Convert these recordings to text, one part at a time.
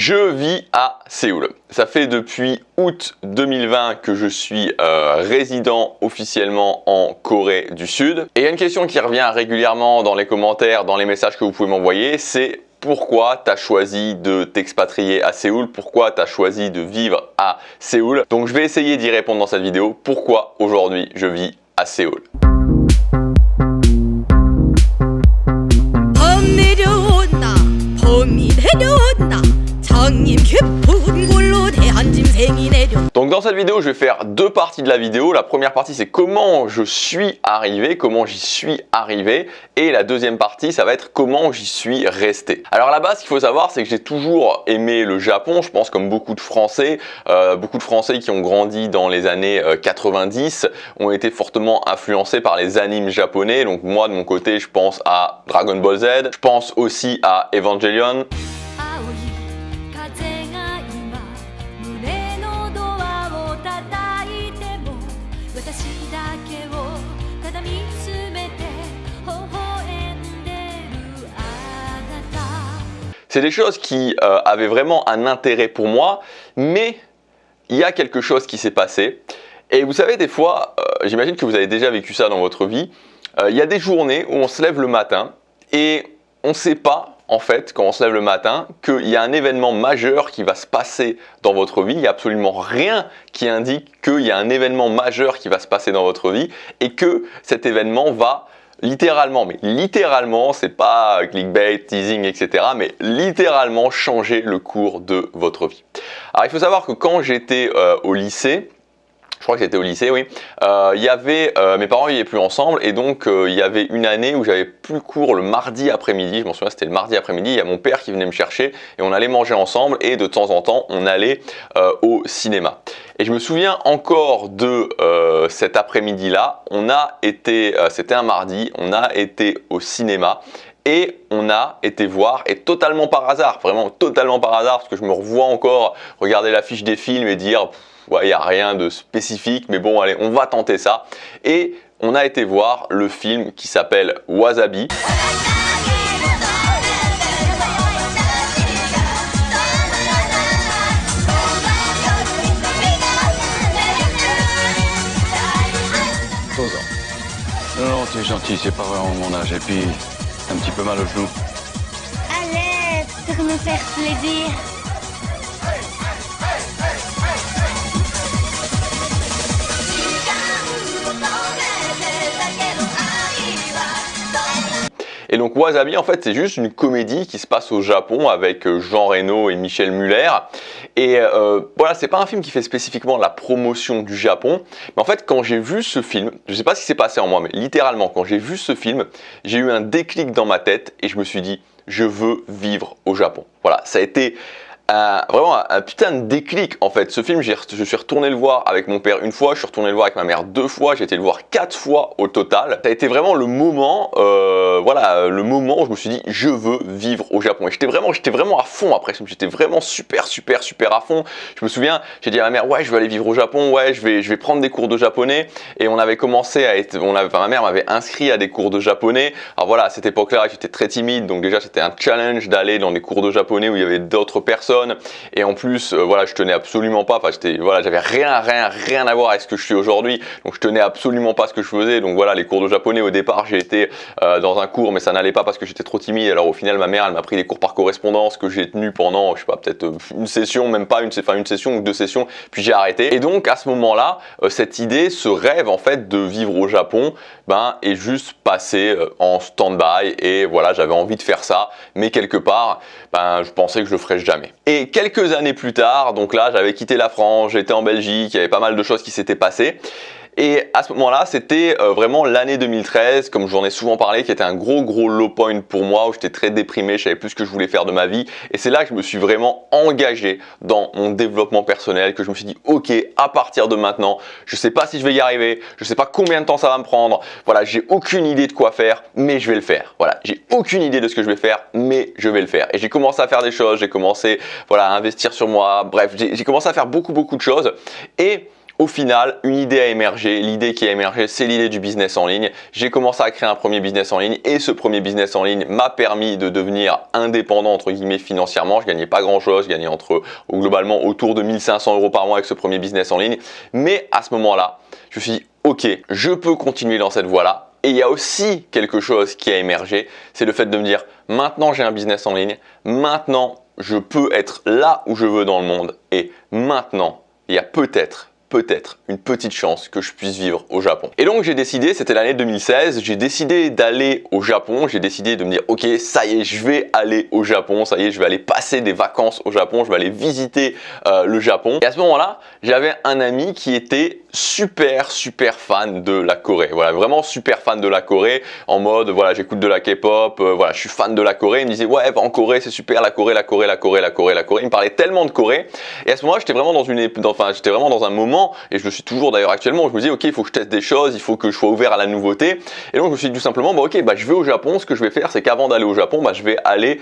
Je vis à Séoul. Ça fait depuis août 2020 que je suis résident officiellement en Corée du Sud. Et il y a une question qui revient régulièrement dans les commentaires, dans les messages que vous pouvez m'envoyer, c'est pourquoi tu as choisi de t'expatrier à Séoul? Pourquoi tu as choisi de vivre à Séoul? Donc je vais essayer d'y répondre dans cette vidéo. Pourquoi aujourd'hui je vis à Séoul? Donc dans cette vidéo, je vais faire deux parties de la vidéo. La première partie, c'est comment je suis arrivé, comment j'y suis arrivé. Et la deuxième partie, ça va être comment j'y suis resté. Alors à la base, ce qu'il faut savoir, c'est que j'ai toujours aimé le Japon. Je pense comme beaucoup de Français qui ont grandi dans les années 90 ont été fortement influencés par les animes japonais. Donc moi, de mon côté, je pense à Dragon Ball Z. Je pense aussi à Evangelion. C'est des choses qui avaient vraiment un intérêt pour moi, mais il y a quelque chose qui s'est passé. Et vous savez, des fois, j'imagine que vous avez déjà vécu ça dans votre vie, il y a des journées où on se lève le matin et on ne sait pas, en fait, quand on se lève le matin, qu'il y a un événement majeur qui va se passer dans votre vie. Il n'y a absolument rien qui indique qu'il y a un événement majeur qui va se passer dans votre vie et que cet événement va littéralement, mais littéralement, c'est pas clickbait, teasing, etc., mais littéralement changer le cours de votre vie. Alors il faut savoir que quand j'étais au lycée, je crois que j'étais au lycée, oui. Il y avait, mes parents vivaient plus ensemble et donc il y avait une année où j'avais plus cours le mardi après-midi. Je m'en souviens, c'était le mardi après-midi. Il y a mon père qui venait me chercher et on allait manger ensemble et de temps en temps on allait au cinéma. Et je me souviens encore de cet après-midi-là. On a été, c'était un mardi, on a été au cinéma. Et on a été voir, et totalement par hasard, vraiment totalement par hasard, parce que je me revois encore regarder l'affiche des films et dire ouais, il n'y a rien de spécifique, mais bon, allez, on va tenter ça. Et on a été voir le film qui s'appelle Wasabi. Non, t'es gentil, c'est pas vraiment mon âge. Et puis, un petit peu mal au genou. Allez, pour me faire plaisir. Et donc Wasabi, en fait, c'est juste une comédie qui se passe au Japon avec Jean Reno et Michel Muller. Et voilà, c'est pas un film qui fait spécifiquement la promotion du Japon. Mais en fait, quand j'ai vu ce film, je sais pas ce qui s'est passé en moi, mais littéralement, quand j'ai vu ce film, j'ai eu un déclic dans ma tête et je me suis dit, je veux vivre au Japon. Voilà, ça a été vraiment un putain de déclic en fait. Ce film, je suis retourné le voir avec mon père une fois, je suis retourné le voir avec ma mère deux fois, j'ai été le voir 4 fois au total. Ça a été vraiment le moment, voilà, le moment où je me suis dit je veux vivre au Japon. Et j'étais vraiment à fond après, j'étais vraiment super à fond. Je me souviens, j'ai dit à ma mère ouais je veux aller vivre au Japon, ouais je vais prendre des cours de japonais. Et on avait commencé à être, ma mère m'avait inscrit à des cours de japonais. Alors voilà, à cette époque-là, j'étais très timide, donc déjà c'était un challenge d'aller dans des cours de japonais où il y avait d'autres personnes. Et en plus, voilà, je tenais absolument pas, enfin, voilà, j'avais rien à voir avec ce que je suis aujourd'hui, donc je tenais absolument pas à ce que je faisais. Donc voilà, les cours de japonais au départ, j'ai été dans un cours, mais ça n'allait pas parce que j'étais trop timide. Alors au final, ma mère, elle m'a pris des cours par correspondance que j'ai tenu pendant, je sais pas, peut-être une session, même pas une session ou 2 sessions, puis j'ai arrêté. Et donc à ce moment-là, cette idée, ce rêve en fait de vivre au Japon, est juste passé en stand-by. Et voilà, j'avais envie de faire ça, mais quelque part, je pensais que je le ferais jamais. Et quelques années plus tard, donc là j'avais quitté la France, j'étais en Belgique, il y avait pas mal de choses qui s'étaient passées. Et à ce moment-là, c'était vraiment l'année 2013, comme j'en ai souvent parlé, qui était un gros low point pour moi, où j'étais très déprimé, je savais plus ce que je voulais faire de ma vie. Et c'est là que je me suis vraiment engagé dans mon développement personnel, que je me suis dit, ok, à partir de maintenant, je sais pas si je vais y arriver, je sais pas combien de temps ça va me prendre, voilà, j'ai aucune idée de quoi faire, mais je vais le faire. Voilà, j'ai aucune idée de ce que je vais faire, mais je vais le faire. Et j'ai commencé à faire des choses, j'ai commencé, voilà, à investir sur moi, bref, j'ai commencé à faire beaucoup de choses. Et Au final, une idée a émergé. L'idée qui a émergé, c'est l'idée du business en ligne. J'ai commencé à créer un premier business en ligne et ce premier business en ligne m'a permis de devenir indépendant entre guillemets financièrement. Je gagnais pas grand-chose, je gagnais globalement autour de 1500 € par mois avec ce premier business en ligne. Mais à ce moment-là, je me suis dit, ok, je peux continuer dans cette voie-là. Et il y a aussi quelque chose qui a émergé, c'est le fait de me dire, maintenant j'ai un business en ligne, maintenant je peux être là où je veux dans le monde et maintenant il y a peut-être une petite chance que je puisse vivre au Japon. Et donc j'ai décidé, c'était l'année 2016, j'ai décidé d'aller au Japon, j'ai décidé de me dire ok, ça y est, je vais aller au Japon, ça y est, je vais aller passer des vacances au Japon, je vais aller visiter le Japon. Et à ce moment-là, j'avais un ami qui était super fan de la Corée. Voilà, vraiment super fan de la Corée, en mode voilà, j'écoute de la K-pop, voilà, je suis fan de la Corée. Il me disait ouais, va en Corée, c'est super, la Corée. Il me parlait tellement de Corée. Et à ce moment-là, j'étais vraiment dans un moment, et je le suis toujours d'ailleurs actuellement, où je me disais ok, il faut que je teste des choses, il faut que je sois ouvert à la nouveauté. Et donc je me suis dit tout simplement je vais au Japon. Ce que je vais faire, c'est qu'avant d'aller au Japon, je vais aller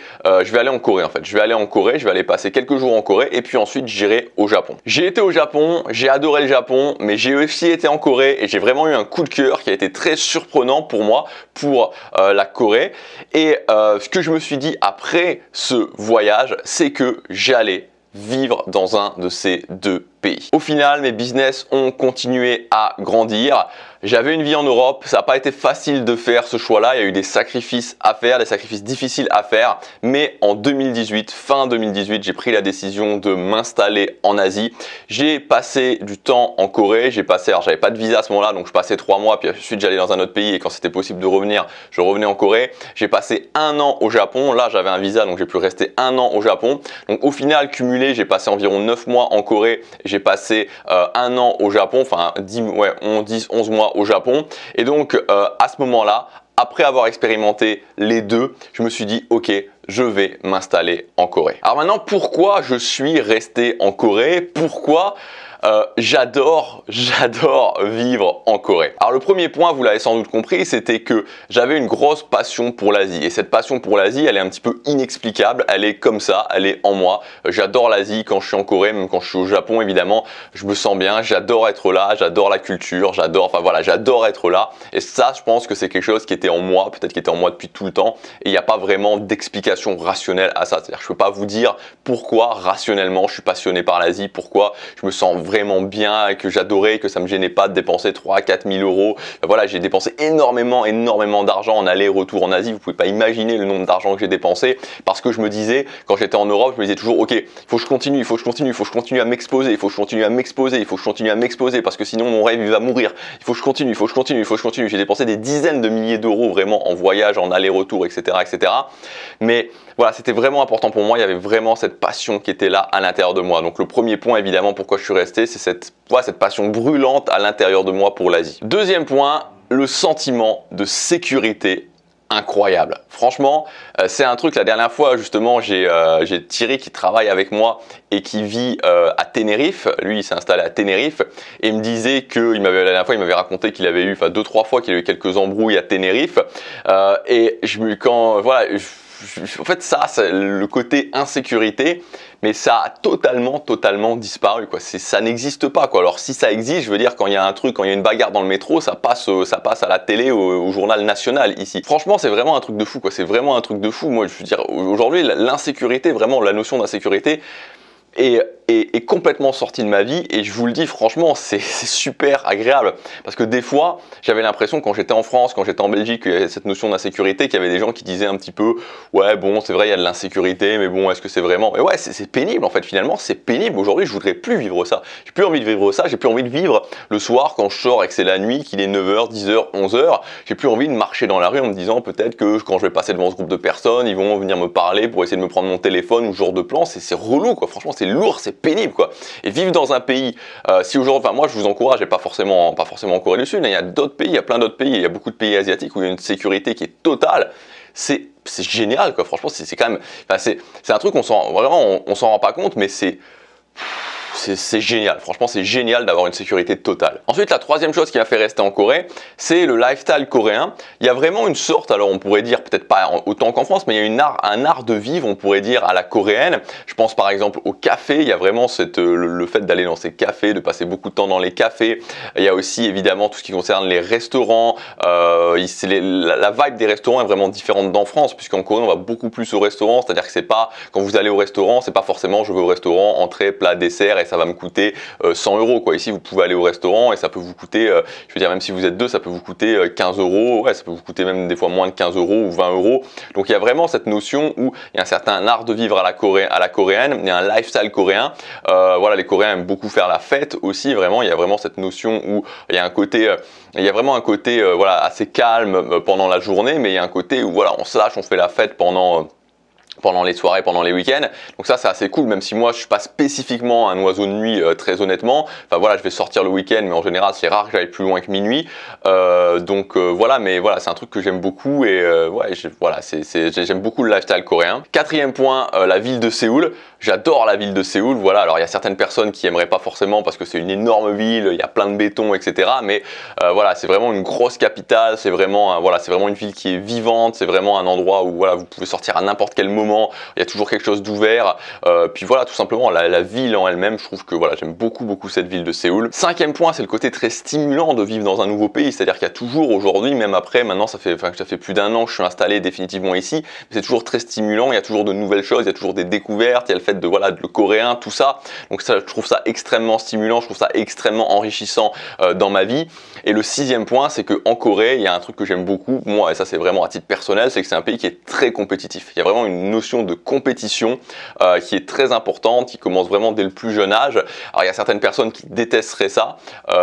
en Corée en fait. Je vais aller en Corée, je vais aller passer quelques jours en Corée, et puis ensuite j'irai au Japon. J'ai été au Japon, j'ai adoré le Japon, mais j'ai aussi été en Corée et j'ai vraiment eu un coup de cœur qui a été très surprenant pour moi pour la Corée. Et ce que je me suis dit après ce voyage, c'est que j'allais vivre dans un de ces deux pays. Au final, mes business ont continué à grandir. J'avais une vie en Europe, ça n'a pas été facile de faire ce choix-là, il y a eu des sacrifices à faire, des sacrifices difficiles à faire, mais en 2018, fin 2018, j'ai pris la décision de m'installer en Asie. J'ai passé du temps en Corée, alors j'avais pas de visa à ce moment-là, donc je passais 3 mois, puis ensuite j'allais dans un autre pays et quand c'était possible de revenir, je revenais en Corée. J'ai passé 1 an au Japon, là j'avais un visa, donc j'ai pu rester 1 an au Japon. Donc au final, cumulé, j'ai passé environ 9 mois en Corée, j'ai passé 1 an au Japon, enfin 11 mois au Japon. Et donc à ce moment-là, après avoir expérimenté les deux, je me suis dit ok, je vais m'installer en Corée. Alors maintenant, pourquoi je suis resté en Corée? Pourquoi j'adore vivre en Corée. Alors le premier point, vous l'avez sans doute compris, c'était que j'avais une grosse passion pour l'Asie. Et cette passion pour l'Asie, elle est un petit peu inexplicable, elle est comme ça, elle est en moi. J'adore l'Asie quand je suis en Corée, même quand je suis au Japon évidemment, je me sens bien, j'adore être là, j'adore la culture, j'adore être là. Et ça, je pense que c'est quelque chose qui était en moi, peut-être qui était en moi depuis tout le temps. Et il n'y a pas vraiment d'explication rationnelle à ça. C'est-à-dire que je peux pas vous dire pourquoi rationnellement je suis passionné par l'Asie, pourquoi je me sens vraiment bien et que j'adorais, que ça me gênait pas de dépenser 3 à 4 000 euros. Voilà, j'ai dépensé énormément d'argent en aller-retour en Asie. Vous pouvez pas imaginer le nombre d'argent que j'ai dépensé parce que je me disais, quand j'étais en Europe, je me disais toujours, ok, il faut que je continue à m'exposer, il faut que je continue à m'exposer parce que sinon mon rêve il va mourir. Il faut que je continue. J'ai dépensé des dizaines de milliers d'euros vraiment en voyage, en aller-retour, etc. Mais voilà, c'était vraiment important pour moi. Il y avait vraiment cette passion qui était là à l'intérieur de moi. Donc le premier point, évidemment, pourquoi je suis resté, c'est cette passion brûlante à l'intérieur de moi pour l'Asie. Deuxième point, le sentiment de sécurité incroyable. Franchement, c'est un truc, la dernière fois justement, j'ai Thierry qui travaille avec moi et qui vit à Tenerife. Lui, il s'est installé à Tenerife et il me disait que la dernière fois, il m'avait raconté qu'il avait eu 2-3 fois qu'il a eu quelques embrouilles à Tenerife. En fait, ça, c'est le côté insécurité, mais ça a totalement disparu, quoi. Ça n'existe pas, quoi. Alors si ça existe, je veux dire, quand il y a un truc, quand il y a une bagarre dans le métro, ça passe à la télé, au journal national ici. Franchement, c'est vraiment un truc de fou, quoi. C'est vraiment un truc de fou. Moi, je veux dire, aujourd'hui, l'insécurité, vraiment, la notion d'insécurité est complètement sorti de ma vie et je vous le dis franchement, c'est super agréable parce que des fois j'avais l'impression quand j'étais en France, quand j'étais en Belgique, qu'il y avait cette notion d'insécurité, qu'il y avait des gens qui disaient un petit peu ouais bon c'est vrai il y a de l'insécurité mais bon est-ce que c'est vraiment, mais ouais c'est pénible en fait, finalement c'est pénible. Aujourd'hui je voudrais plus vivre ça, j'ai plus envie de vivre ça, j'ai plus envie de vivre le soir quand je sors et que c'est la nuit, qu'il est 9h, 10h, 11h, j'ai plus envie de marcher dans la rue en me disant peut-être que quand je vais passer devant ce groupe de personnes ils vont venir me parler pour essayer de me prendre mon téléphone ou ce genre de plan. C'est relou quoi, franchement c'est lourd, c'est pénible quoi. Et vivre dans un pays, si aujourd'hui, moi je vous encourage, et pas forcément en Corée du Sud, il y a d'autres pays, il y a plein d'autres pays, il y a beaucoup de pays asiatiques où il y a une sécurité qui est totale. C'est génial quoi, franchement c'est quand même, c'est un truc on s'en rend pas compte, mais c'est c'est génial. Franchement, c'est génial d'avoir une sécurité totale. Ensuite, la troisième chose qui m'a fait rester en Corée, c'est le lifestyle coréen. Il y a vraiment une sorte, alors on pourrait dire peut-être pas autant qu'en France, mais il y a un art de vivre, on pourrait dire, à la coréenne. Je pense par exemple au café. Il y a vraiment le fait d'aller dans ces cafés, de passer beaucoup de temps dans les cafés. Il y a aussi évidemment tout ce qui concerne les restaurants. La vibe des restaurants est vraiment différente d'en France, puisqu'en Corée on va beaucoup plus au restaurant. C'est-à-dire que c'est pas, quand vous allez au restaurant, c'est pas forcément je vais au restaurant, entrée, plat, dessert, et ça va me coûter 100 € quoi. Ici vous pouvez aller au restaurant et ça peut vous coûter, je veux dire même si vous êtes deux, ça peut vous coûter 15 €, ouais, ça peut vous coûter même des fois moins de 15 € ou 20 €. Donc il y a vraiment cette notion où il y a un certain art de vivre à la coréenne, il y a un lifestyle coréen. Voilà, les Coréens aiment beaucoup faire la fête aussi, vraiment, il y a vraiment cette notion où il y a un côté, vraiment un côté voilà, assez calme pendant la journée, mais il y a un côté où voilà, on se lâche, on fait la fête pendant les soirées, pendant les week-ends. Donc ça c'est assez cool, même si moi je suis pas spécifiquement un oiseau de nuit très honnêtement. Enfin voilà, je vais sortir le week-end, mais en général c'est rare que j'aille plus loin que minuit. Voilà, mais voilà, c'est un truc que j'aime beaucoup et ouais, voilà, j'aime beaucoup le lifestyle coréen. Quatrième point, la ville de Séoul. J'adore la ville de Séoul, voilà. Alors il y a certaines personnes qui aimeraient pas forcément parce que c'est une énorme ville, il y a plein de béton, etc. Mais voilà, c'est vraiment une grosse capitale, c'est vraiment, voilà, c'est vraiment une ville qui est vivante, c'est vraiment un endroit où voilà, vous pouvez sortir à n'importe quel moment, il y a toujours quelque chose d'ouvert. Puis voilà, tout simplement la ville en elle-même, je trouve que voilà, j'aime beaucoup cette ville de Séoul. Cinquième point, c'est le côté très stimulant de vivre dans un nouveau pays, c'est-à-dire qu'il y a toujours aujourd'hui, même après, maintenant ça fait plus d'1 an que je suis installé définitivement ici, mais c'est toujours très stimulant, il y a toujours de nouvelles choses, il y a toujours des découvertes, il y a le fait de voilà, le coréen, tout ça. Donc ça, je trouve ça extrêmement stimulant, je trouve ça extrêmement enrichissant dans ma vie. Et le sixième point, c'est qu'en Corée, il y a un truc que j'aime beaucoup, moi, et ça c'est vraiment à titre personnel, c'est que c'est un pays qui est très compétitif. Il y a vraiment une notion de compétition qui est très importante, qui commence vraiment dès le plus jeune âge. Alors il y a certaines personnes qui détesteraient ça,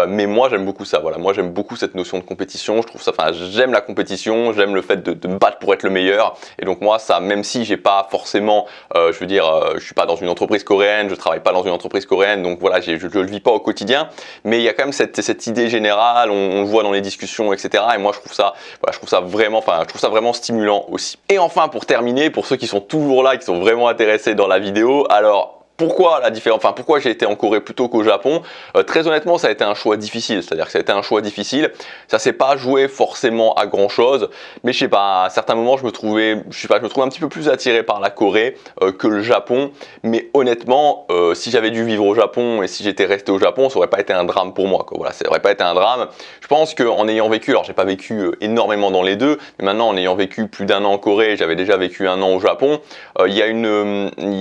mais moi j'aime beaucoup ça. Voilà, moi j'aime beaucoup cette notion de compétition. Je trouve ça, enfin j'aime la compétition, j'aime le fait de me battre pour être le meilleur. Et donc moi ça, même si j'ai pas forcément, je veux dire, je suis pas dans une entreprise coréenne, je travaille pas dans une entreprise coréenne, donc voilà, je le vis pas au quotidien, mais il y a quand même cette idée générale, on le voit dans les discussions, etc. Et moi je trouve ça, voilà, je trouve ça vraiment stimulant aussi. Et enfin pour terminer, pour ceux qui sont toujours là, qui sont vraiment intéressés dans la vidéo, alors pourquoi la différence, enfin pourquoi j'ai été en Corée plutôt qu'au Japon? Très honnêtement, ça a été un choix difficile. C'est-à-dire que ça a été un choix difficile. Ça s'est pas joué forcément à grand chose, mais je sais pas. À certains moments, je me trouvais un petit peu plus attiré par la Corée que le Japon. Mais honnêtement, si j'avais dû vivre au Japon et si j'étais resté au Japon, ça aurait pas été un drame pour moi, quoi. Voilà, ça aurait pas été un drame. Je pense qu'en ayant vécu, alors j'ai pas vécu énormément dans les deux, mais maintenant en ayant vécu plus d'1 an en Corée, j'avais déjà vécu 1 an au Japon. Il y a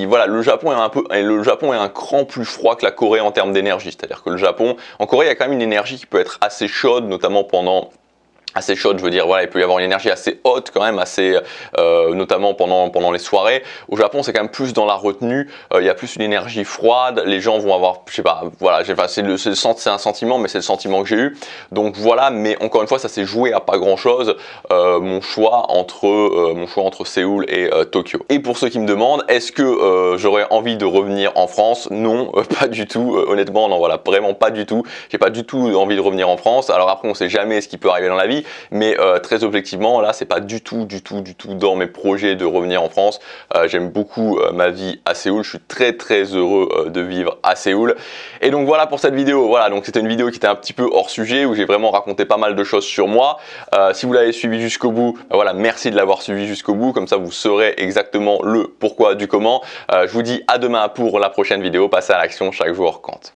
voilà, le Japon est un cran plus froid que la Corée en termes d'énergie. C'est-à-dire que en Corée, il y a quand même une énergie qui peut être assez chaude, notamment assez chaude, je veux dire, voilà, il peut y avoir une énergie assez haute quand même, notamment pendant les soirées. Au Japon, c'est quand même plus dans la retenue, il y a plus une énergie froide, les gens vont avoir, je sais pas, voilà, c'est un sentiment, mais c'est le sentiment que j'ai eu. Donc voilà, mais encore une fois, ça s'est joué à pas grand chose, mon choix entre Séoul et Tokyo. Et pour ceux qui me demandent, est-ce que j'aurais envie de revenir en France? Non, pas du tout, honnêtement, non, voilà, vraiment pas du tout. J'ai pas du tout envie de revenir en France. Alors après, on sait jamais ce qui peut arriver dans la vie, mais très objectivement, là, c'est pas du tout dans mes projets de revenir en France. J'aime beaucoup ma vie à Séoul. Je suis très heureux de vivre à Séoul. Et donc voilà pour cette vidéo. Voilà, donc c'était une vidéo qui était un petit peu hors sujet où j'ai vraiment raconté pas mal de choses sur moi. Si vous l'avez suivi jusqu'au bout, voilà, merci de l'avoir suivi jusqu'au bout. Comme ça, vous saurez exactement le pourquoi du comment. Je vous dis à demain pour la prochaine vidéo. Passez à l'action, chaque jour compte.